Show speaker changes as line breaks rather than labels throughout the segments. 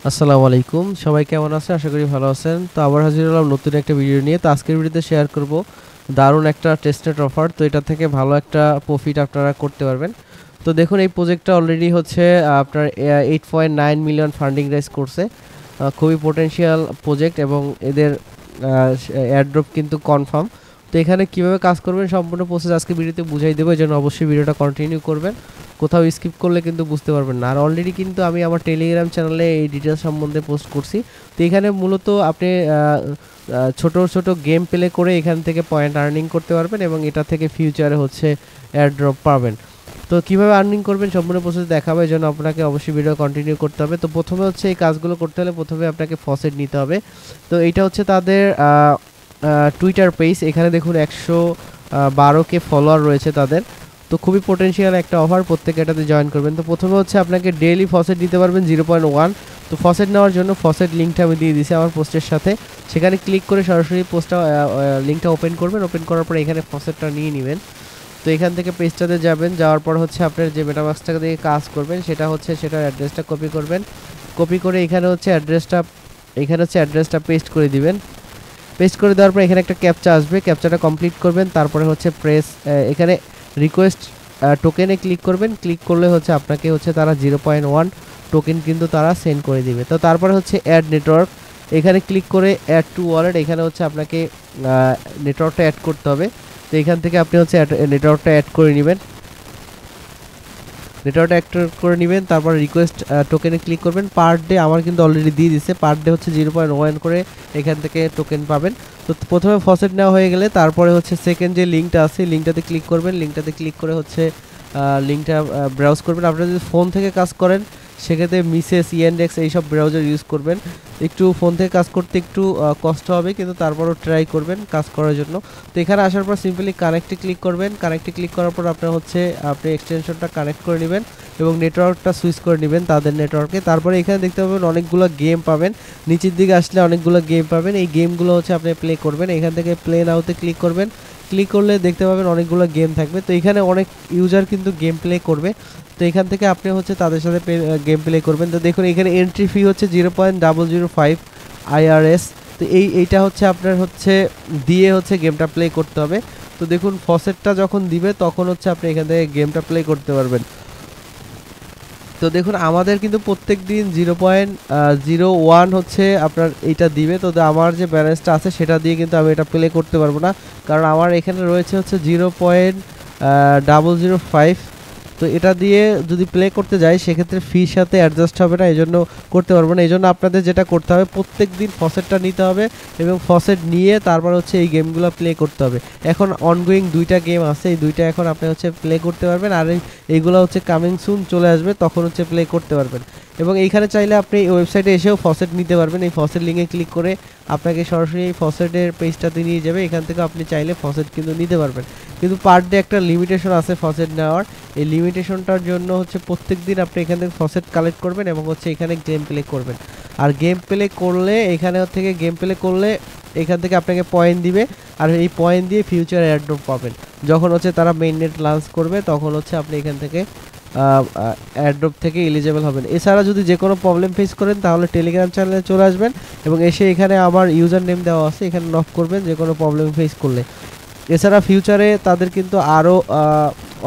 আসসালামু আলাইকুম, সবাই কেমন আছেন? আশা করি ভালো আছেন। তো আবার হাজির হলাম নতুন একটা ভিডিও নিয়ে। তো আজকের ভিডিওতে শেয়ার করব দারুণ একটা টেস্টনেট অফার। তো এটা থেকে ভালো একটা প্রফিট আপনারা করতে পারবেন। তো দেখুন, এই প্রজেক্টটা অলরেডি হচ্ছে আপনার 8.9 মিলিয়ন ফান্ডিং রাইজ করছে। খুবই পোটেনশিয়াল প্রজেক্ট এবং এদের এয়ারড্রপ কিন্তু কনফার্ম। তো এখানে কিভাবে কাজ করবেন সম্পূর্ণ প্রসেস আজকে ভিডিওতে বুঝাই দেবো, এই জন্য অবশ্যই ভিডিওটা কন্টিনিউ করবেন। কোথাও স্কিপ করলে কিন্তু বুঝতে পারবেন না। আর অলরেডি কিন্তু আমি আমার টেলিগ্রাম চ্যানেলে এই ডিটেলস সম্বন্ধে পোস্ট করছি। তো এখানে মূলত আপনি ছোট ছোট গেম প্লে করে এখান থেকে পয়েন্ট আর্নিং করতে পারবেন এবং এটা থেকে ফিউচারে হচ্ছে এয়ারড্রপ পাবেন। তো কীভাবে আর্নিং করবেন সম্পূর্ণ প্রসেস দেখাবো, এই জন্য আপনাকে অবশ্যই ভিডিও কন্টিনিউ করতে হবে। তো প্রথমে হচ্ছে এই কাজগুলো করতে হলে প্রথমে আপনাকে ফসেট নিতে হবে। তো এইটা হচ্ছে তাদের টুইটার পেজ। এখানে দেখুন 112K ফলোয়ার রয়েছে তাদের। তো খুবই পোটেনশিয়াল একটা অফার, প্রত্যেকে এটাতে জয়েন করবেন। তো প্রথমে হচ্ছে আপনাকে ডেইলি ফসেট নিতে পারবেন 0.1। তো ফসেট নেওয়ার জন্য ফসেট লিঙ্কটা আমি দিয়ে দিয়েছি আমার পোস্টের সাথে। সেখানে ক্লিক করে সরাসরি পোস্টটা লিঙ্কটা ওপেন করবেন। ওপেন করার পর এখানে ফসেটটা নিয়ে নেবেন। তো এখান থেকে পেজটাতে যাবেন, যাওয়ার পর হচ্ছে আপনার যে মেটামাস্কটা দিয়ে কাজ করবেন সেটার অ্যাড্রেসটা কপি করবেন। কপি করে এখানে হচ্ছে অ্যাড্রেসটা পেস্ট করে দিবেন। পেস্ট করে দেওয়ার পর এখানে একটা ক্যাপচা আসবে, ক্যাপচাটা কমপ্লিট করবেন। তারপরে হচ্ছে এখানে রিকোয়েস্ট টোকেনে ক্লিক করবেন। ক্লিক করলে হচ্ছে আপনাকে হচ্ছে তারা 0.1 টোকেন কিন্তু তারা সেন্ড করে দিবে। তো তারপরে হচ্ছে অ্যাড নেটওয়ার্ক, এখানে ক্লিক করে অ্যাড টু ওয়ালেট, এখানে হচ্ছে আপনাকে নেটওয়ার্কটা অ্যাড করতে হবে। তো এখান থেকে আপনি হচ্ছে নেটওয়ার্কটা অ্যাড করে নেবেন। তারপর রিকোয়েস্ট টোকেনে ক্লিক করবেন। পার ডে আমার কিন্তু অলরেডি দিয়ে দিচ্ছে, পার ডে হচ্ছে 0.1 করে এখান থেকে টোকেন পাবেন। তো প্রথমে ফসেট নেওয়া হয়ে গেলে তারপরে হচ্ছে সেকেন্ড যে লিঙ্কটা আছে লিঙ্কটাতে ক্লিক করবেন। লিঙ্কটাতে ক্লিক করে হচ্ছে লিঙ্কটা ব্রাউজ করবেন। আপনারা যদি ফোন থেকে কাজ করেন সেক্ষেত্রে মিসেস ইএনডেক্স এইসব ব্রাউজার ইউজ করবেন। একটু ফোন থেকে কাজ করতে একটু কষ্ট হবে, কিন্তু তারপরও ট্রাই করবেন কাজ করার জন্য। তো এখানে আসার পর সিম্পলি কানেক্টে ক্লিক করবেন। কানেক্টে ক্লিক করার পর আপনার হচ্ছে আপনি এক্সটেনশনটা কানেক্ট করে নেবেন এবং নেটওয়ার্কটা সুইচ করে নেবেন তাদের নেটওয়ার্কে। তারপরে এখানে দেখতে পাবেন অনেকগুলো গেম পাবেন, নিচের দিকে আসলে অনেকগুলো গেম পাবেন। এই গেমগুলো হচ্ছে আপনি প্লে করবেন। এখান থেকে প্লে নাওতে ক্লিক করবেন। ক্লিক করলে দেখতে পাবেন অনেকগুলো গেম থাকবে। তো এখানে অনেক ইউজার কিন্তু গেম প্লে করবে। তো এখান থেকে আপনি হচ্ছে তাদের সাথে গেম প্লে করবেন। তো দেখুন এখানে এন্ট্রি ফি হচ্ছে 0.005 IRS। তো এইটা হচ্ছে আপনার হচ্ছে দিয়ে হচ্ছে গেমটা প্লে করতে হবে। তো দেখুন ফসেটটা যখন দিবে তখন হচ্ছে আপনি এখান থেকে গেমটা প্লে করতে পারবেন। তো দেখুন আমাদের কিন্তু প্রত্যেক দিন 0.01 হচ্ছে আপনার এইটা দিবে। তো আমার যে ব্যালেন্সটা আছে সেটা দিয়ে কিন্তু আমি এটা প্লে করতে পারবো না, কারণ আমার এখানে রয়েছে হচ্ছে 0.005। তো এটা দিয়ে যদি প্লে করতে যাই সেক্ষেত্রে ফির সাথে অ্যাডজাস্ট হবে না, এই জন্য করতে পারবো না। এই জন্য আপনাদের যেটা করতে হবে প্রত্যেক দিন ফসেটটা নিতে হবে এবং ফসেট নিয়ে তারপর হচ্ছে এই গেমগুলো প্লে করতে হবে। এখন অনগোয়িং দুইটা গেম আছে, এই দুইটা এখন আপনি হচ্ছে প্লে করতে পারবেন। আর এইগুলো হচ্ছে কামিং সুন চলে আসবে, তখন হচ্ছে প্লে করতে পারবেন। এবং এইখানে চাইলে আপনি এই ওয়েবসাইটে এসেও ফসেট নিতে পারবেন। এই ফসেট লিঙ্কে ক্লিক করে আপনাকে সরাসরি এই ফসেটের পেজটাতে নিয়ে যাবে। এখান থেকে আপনি চাইলে ফসেট কিন্তু নিতে পারবেন, কিন্তু পার ডে একটা লিমিটেশন আছে ফসেট নেওয়ার। এই লিমিটেশনটার জন্য হচ্ছে প্রত্যেক দিন আপনি এখান থেকে ফসেট কালেক্ট করবেন এবং হচ্ছে এখানে গেম প্লে করবেন। আর গেম প্লে করলে এখান থেকে আপনাকে পয়েন্ট দিবে, আর এই পয়েন্ট দিয়ে ফিউচার এয়ারড্রপ পাবেন। যখন হচ্ছে তারা মেইন নেট লঞ্চ করবে তখন হচ্ছে আপনি এখান থেকে এয়ারড্রপ থেকে এলিজেবল হবেন। এছাড়া যদি যে কোনো প্রবলেম ফেস করেন তাহলে টেলিগ্রাম চ্যানেলে চলে আসবেন এবং এসে এখানে আমার ইউজার নেম দেওয়া আছে, এখানে নক করবেন যে কোনো প্রবলেম ফেস করলে। এছাড়া ফিউচারে তাদের কিন্তু আরও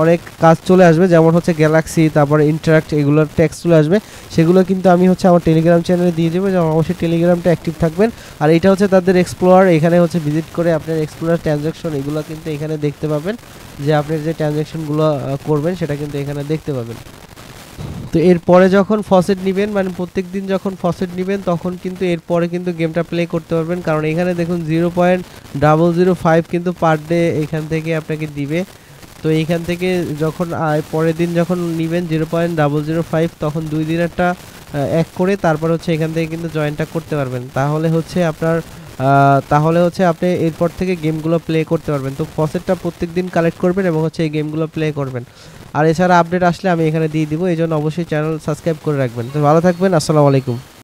অনেক কাজ চলে আসবে, যেমন হচ্ছে গ্যালাক্সি, তারপরে ইন্টারাক্ট, এগুলোর ট্যাক্স চলে আসবে। সেগুলো কিন্তু আমি হচ্ছে আমার টেলিগ্রাম চ্যানেলে দিয়ে দেবো, যেমন অবশ্যই টেলিগ্রামটা অ্যাক্টিভ থাকবেন। আর এটা হচ্ছে তাদের এক্সপ্লোরার, এখানে হচ্ছে ভিজিট করে আপনার এক্সপ্লোরার ট্রানজ্যাকশন এগুলো কিন্তু এখানে দেখতে পাবেন, যে আপনি যে ট্রানজ্যাকশনগুলো করবেন সেটা কিন্তু এখানে দেখতে পাবেন। তো এরপরে যখন ফসেট নেবেন, মানে প্রত্যেক দিন যখন ফসেট নেবেন তখন কিন্তু এরপরে কিন্তু গেমটা প্লে করতে পারবেন, কারণ এখানে দেখুন 0.005 কিন্তু পার ডে এখান থেকে আপনাকে দিবে। তো এইখান থেকে যখন পরের দিন যখন নেবেন 0.005, তখন 2 দিন একটা এক করে তারপর হচ্ছে এখান থেকে কিন্তু জয়েনটা করতে পারবেন। তাহলে হচ্ছে আপনি এরপর থেকে গেমগুলো প্লে করতে পারবেন। তো ফসেটটা প্রত্যেক দিন কালেক্ট করবেন এবং হচ্ছে এই গেমগুলো প্লে করবেন। আর এছাড়া আপডেট আসলে আমি এখানে দিয়ে দিব, এই জন্য অবশ্যই চ্যানেল সাবস্ক্রাইব করে রাখবেন। তো ভালো থাকবেন, আসসালামু আলাইকুম।